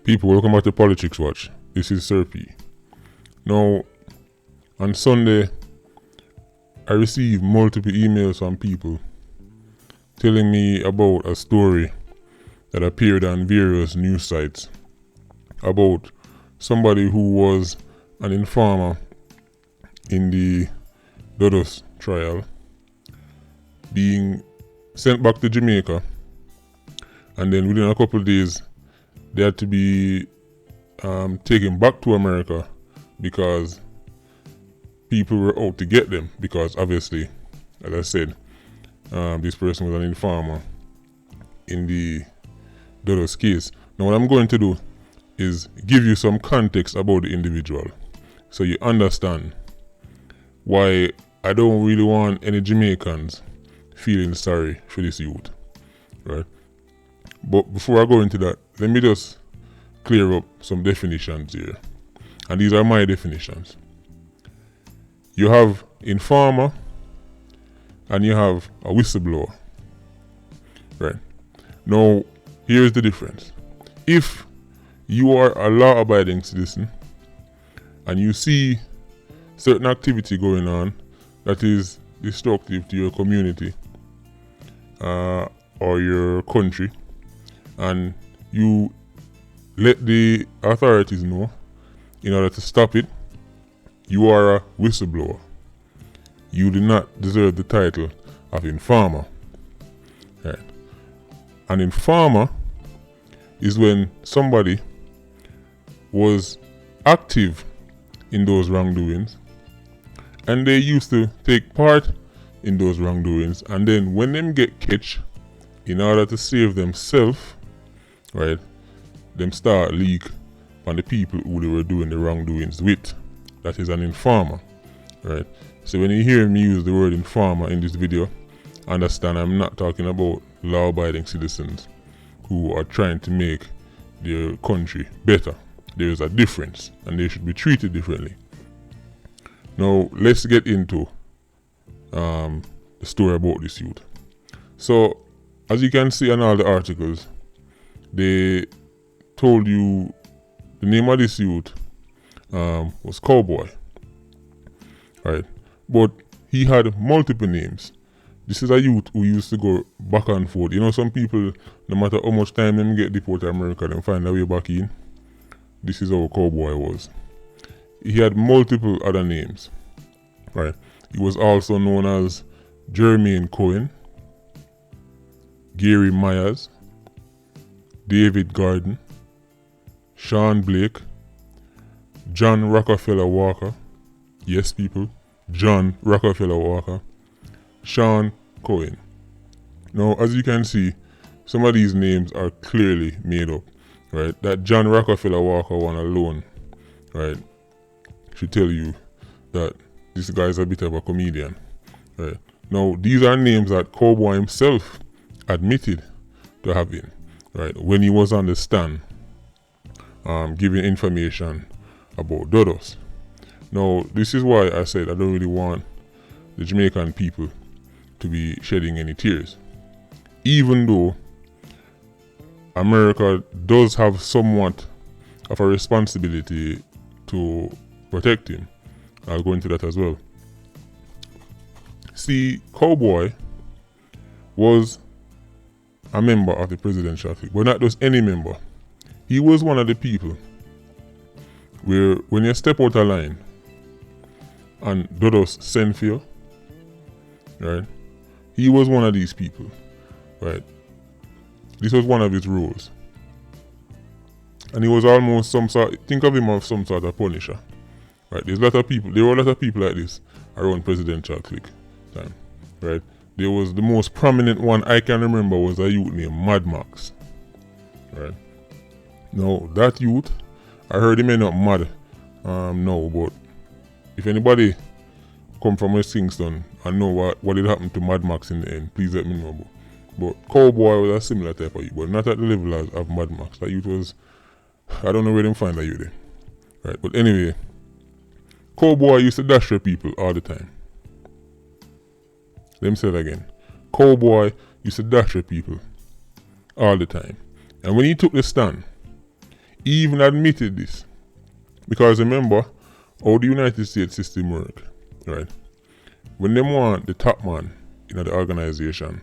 People, welcome back to Politics Watch. This is Sir P. Now, on Sunday, I received multiple emails from people telling me about a story that appeared on various news sites about somebody who was an informer in the Dodos trial being sent back to Jamaica, and then within a couple of days they had to be taken back to America because people were out to get them, because obviously, as I said, this person was an informer in the Dodos case. Now what I'm going to do is give you some context about the individual so you understand why I don't really want any Jamaicans feeling sorry for this youth, right? But before I go into that, let me just clear up some definitions here. And these are my definitions. You have informer and you have a whistleblower, right? Now, here's the difference. If you are a law-abiding citizen and you see certain activity going on that is destructive to your community or your country, and you let the authorities know in order to stop it, you are a whistleblower. You do not deserve the title of informer. Right. An informer is when somebody was active in those wrongdoings and they used to take part in those wrongdoings, and then when them get catch, in order to save themselves, right, them start leak on the people who they were doing the wrongdoings with. That is an informer, right? So when you hear me use the word informer in this video, understand I'm not talking about law-abiding citizens who are trying to make their country better. There is a difference and they should be treated differently. Now let's get into the story about this youth. So as you can see in all the articles, they told you the name of this youth was Cowboy, right? But he had multiple names. This is a youth who used to go back and forth. You know, some people, no matter how much time them get deported to America, them find their way back in. This is how Cowboy was. He had multiple other names, right? He was also known as Jermaine Cohen, Gary Myers, David Garden, Sean Blake, John Rockefeller Walker, yes people, John Rockefeller Walker, Sean Cohen. Now as you can see, some of these names are clearly made up, right? That John Rockefeller Walker one alone, right, should tell you that this guy is a bit of a comedian, right? Now these are names that Cowboy himself admitted to having, right, when he was on the stand giving information about Dodos. Now this is why I said I don't really want the Jamaican people to be shedding any tears, even though America does have somewhat of a responsibility to protect him. I'll go into that as well. See, Cowboy was a member of the presidential clique, but not just any member. He was one of the people where when you step out of line and Dodos send for you, right, he was one of these people, right? This was one of his rules. And he was almost some sort, think of him as some sort of punisher, right? There were a lot of people like this around presidential clique time, right? There was the most prominent one I can remember was a youth named Mad Max, right? Now that youth, I heard he may not mad now, but if anybody come from West Kingston and know what had happened to Mad Max in the end, please let me know. But Cowboy was a similar type of youth, but not at the level of Mad Max. That youth was, I don't know where them find that youth there, right? But anyway, Cowboy used to dash for people all the time. Let me say it again. Cowboy used to dash for people all the time. And when he took the stand, He even admitted this. Because remember how the United States system work, right? When they want the top man in the organization,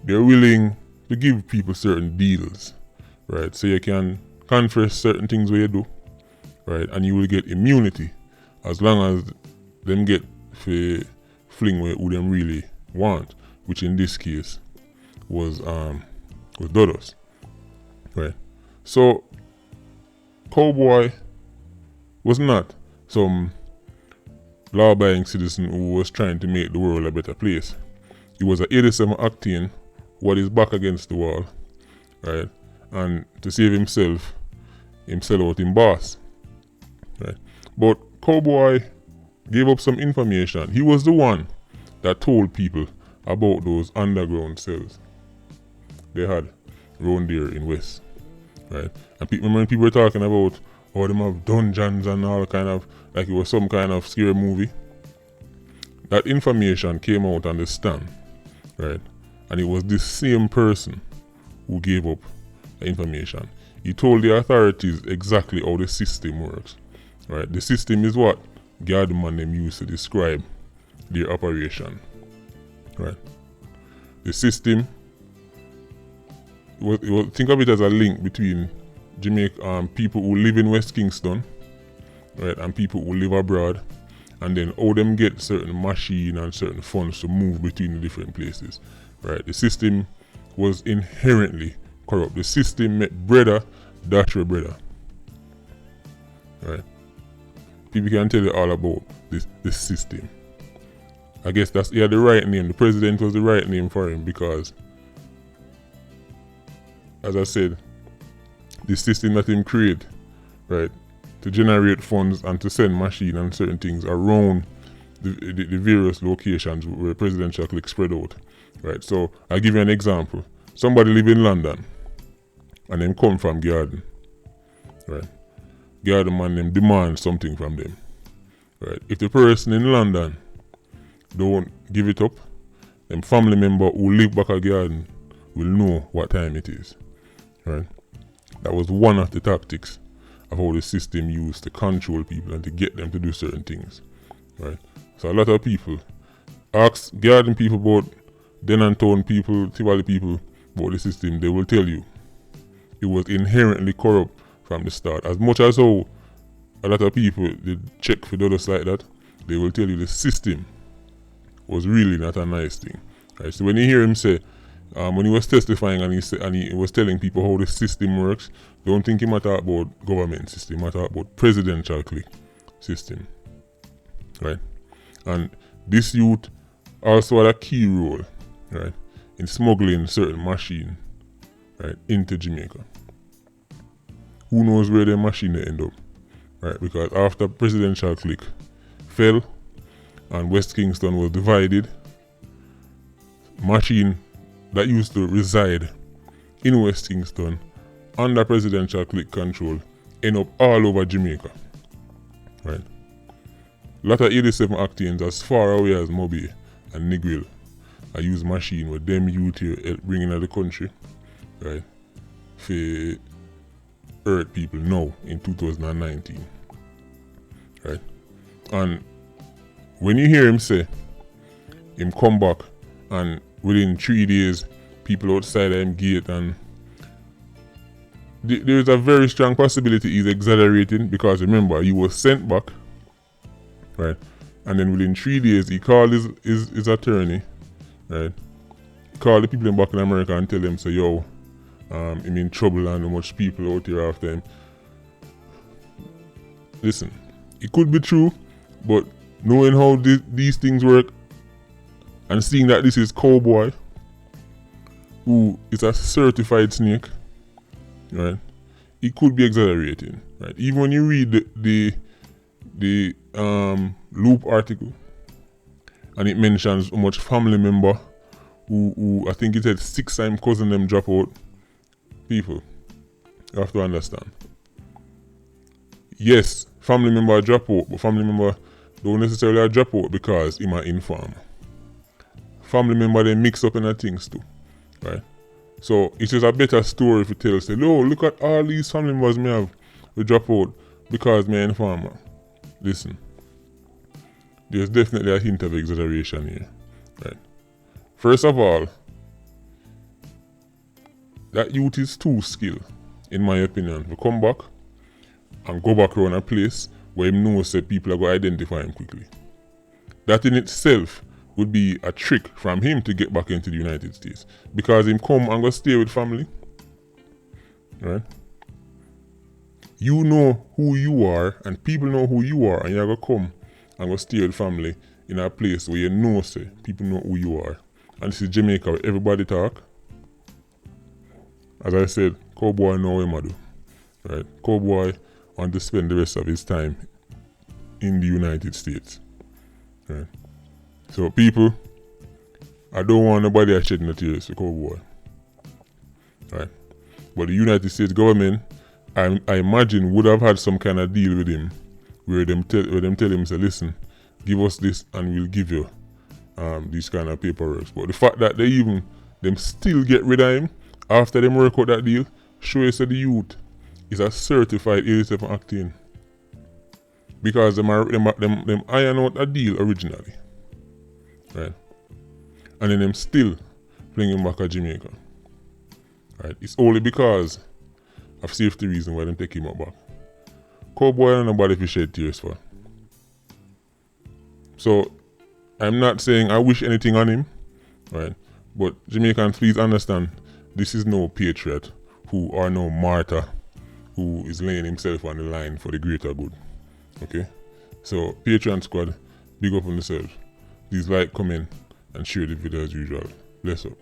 they're willing to give people certain deals, right? So you can confess certain things where you do, right? And you will get immunity as long as them get for fling who them really want, which in this case was Dodos, right? So Cowboy was not some law-abiding citizen who was trying to make the world a better place. He was an 87 Octane, what is back against the wall, right? And to save himself, sell out in boss, right? But Cowboy gave up some information. He was the one that told people about those underground cells they had around there in West, right? And when people were talking about how them have dungeons and all kind of, like it was some kind of scary movie, that information came out on the stand, right? And it was this same person who gave up the information. He told the authorities exactly how the system works, right? The system is what Gardman them used to describe their operation, right? The system, think of it as a link between Jamaica people who live in West Kingston, right, and people who live abroad, and then how them get certain machine and certain funds to move between the different places, right? The system was inherently corrupt. The system met brother dash your brother, right? People can tell you all about this system. I guess he had the right name. The president was the right name for him because, as I said, the system that him create, right, to generate funds and to send machine and certain things around the various locations where presidential click spread out, right? So I'll give you an example. Somebody live in London and them come from Garden, right? Garden man them demand something from them, right? If the person in London don't give it up, them family member who live back at Garden will know what time it is, right? That was one of the tactics of how the system used to control people and to get them to do certain things, right? So a lot of people ask Garden people about Denantone people, Tivoli people about the system. They will tell you it was inherently corrupt from the start. As much as how a lot of people did check for others like that, they will tell you the system was really not a nice thing, right? So when you hear him say, when he was testifying and he was telling people how the system works, don't think he might talk about government system, he might talk about presidential clique system, right? And this youth also had a key role, right, in smuggling certain machine, right, into Jamaica. Who knows where the machine end up, right? Because after presidential clique fell and West Kingston was divided, machine that used to reside in West Kingston under presidential clique control end up all over Jamaica, right? A lot of 87 Octanes as far away as Moby and Negril I use machine with them youth here help bring in the country, right, for hurt people now in 2019, right? And when you hear him say him come back and within 3 days people outside him gate, and there is a very strong possibility he's exaggerating, because remember he was sent back, right? And then within 3 days he called his attorney, right? He called the people back in America and tell them, so yo, I'm in trouble and how much people out here after him. Listen, it could be true, but knowing how these things work and seeing that this is Cowboy, who is a certified snake, right? He could be exaggerating, right? Even when you read the Loop article, and it mentions how much family member who I think it said 6 times cousin them drop out. People, you have to understand. Yes, family member drop out, but family member don't necessarily drop out because him an informer. Family member they mix up in the things too, right? So it is a better story if you tell, say, "Oh, look at all these family members me have we drop out because me a farmer." Listen, there's definitely a hint of exaggeration here. Right. First of all, that youth is too skilled, in my opinion, to come back and go back around a place where he knows that people are going to identify him quickly. That in itself would be a trick from him to get back into the United States. Because him come and go stay with family. Right? You know who you are and people know who you are, and you're going to come and go stay with family in a place where you know say people know who you are. And this is Jamaica where everybody talk. As I said, cowboy know what he do. Right? Cowboy want to spend the rest of his time in the United States. Right? So people, I don't want nobody to shed no tears for cowboy. Right? But the United States government, I imagine, would have had some kind of deal with him where them tell him, say, listen, give us this and we'll give you these kind of paperwork. But the fact that them still get rid of him after them work out that deal, shows that the youth is a certified 87 acting. Because them iron out a deal originally. Right? And then them still bring him back to Jamaica. Right? It's only because of safety reason why them take him up back. Cowboy and nobody fi shed tears for. So I'm not saying I wish anything on him, right? But Jamaicans, please understand, this is no patriot who or no martyr who is laying himself on the line for the greater good. Okay? So Patreon squad, big up on yourselves. Please like, comment and share the video as usual. Bless up.